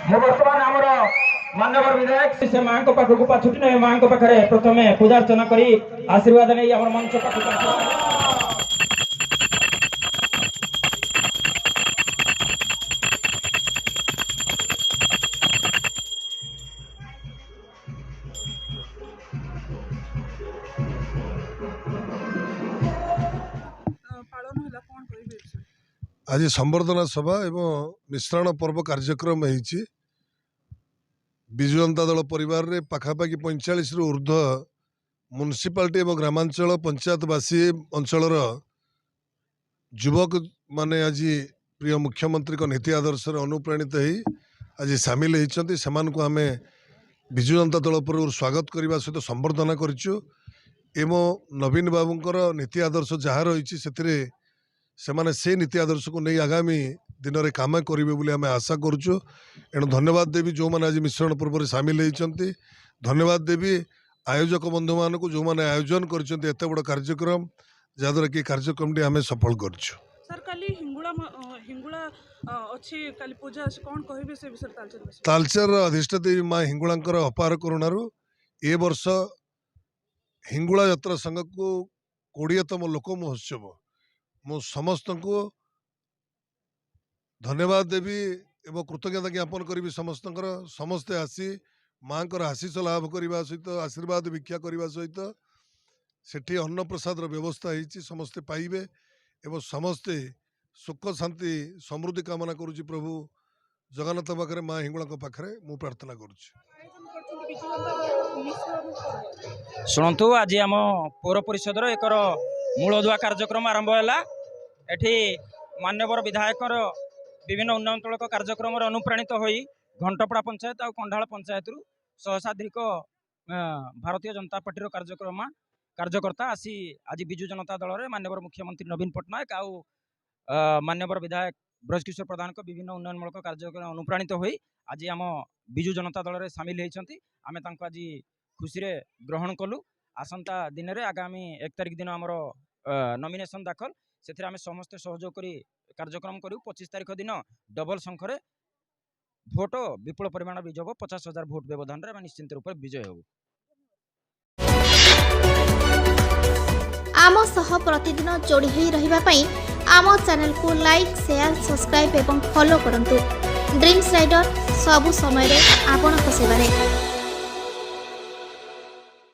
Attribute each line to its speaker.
Speaker 1: बर्तमान आमर माननीय विधायक से माँ पाखक पाछुटी ना माँ पाखे प्रथम पूजा अर्चना कर आशीर्वाद नहीं आम मंच पाखक
Speaker 2: आज संबर्धना सभा एवं मिश्रण पर्व कार्यक्रम होती विजु जनता दल परिवार रे पाखापाखि 45 रु ऊर्ध्व म्युनिसिपालिटी और ग्रामांचल पंचायतवासी अंचल युवक माने आज प्रिय मुख्यमंत्री नीति आदर्श अनुप्राणित आज सामिल होती से आम विजु जनता दल पर स्वागत करने सहित संबर्धना करूँ नवीन बाबूंकर नीति आदर्श जहाँ रही से नीति आदर्श को नहीं आगामी दिन में काम करेंगे बोली आम आशा करुचु एणु धन्यवाद देवी जो मैंने आज मिश्रण पर्व सामिल होती धन्यवाद देवी आयोजक बंधु मान को जो मैंने आयोजन करते बड़ कार्यक्रम जहाद्वारा कि कार्यक्रम टी आम सफल करुचु। तालचेर अधिष्ठा देवी माँ हिंगुलांकर अपार करुणारू ए वर्ष हिंगुला यात्रा संघ को 20तम लोक महोत्सव मु समस्त को धन्यवाद देवी एवं कृतज्ञता ज्ञापन करी समस्ते आसी माँ आशीष लाभ करने सहित आशीर्वाद भिक्षा करने सहित सेठी अन्न प्रसाद व्यवस्था होती समस्ते पाइबे एवं समस्ते सुख शांति समृद्धि कामना करुच्ची प्रभु जगन्नाथ पाखे माँ हिंगुला पाखे मु प्रार्थना करुच्ची।
Speaker 1: शुणु आज आम पौर परिषद एक मूलदुआ कार्यक्रम आरंभ है एठी मान्यवर विधायक विभिन्न उन्नयनमूलक कार्यक्रम अनुप्राणित होई घंटपड़ा पंचायत और कंढाल पंचायत सहस्राधिक भारतीय जनता पार्टी कार्यकर्ता आसी आज विजु जनता दल में मान्यवर मुख्यमंत्री नवीन पट्टनायक आउ मान्यवर विधायक ब्रजकिशोर प्रधान विभिन्न उन्नयनमूलक कार्यक्रम अनुप्राणित होई आज आम विजु जनता दल में सामिल होती आम आज खुशी रे ग्रहण कलु आसंता दिन में आगामी 1 तारिख दिन आमर नॉमिनेशन दाखल से आम समस्ते सहयोग करी कार्यक्रम करूँ 25 तारिख दिन डबल संख्या भोट विपुल परिमाण विजय 50,000 भोट व्यवधान में निश्चिंत रूप विजय हो।
Speaker 3: आम सह प्रतिदिन जोड़ी होई रहिबा पई आम चैनल को लाइक शेयर सब्सक्राइब एवं फॉलो करंतु। ड्रीम्स राइडर सबु समय रे आपन को सेवा रे।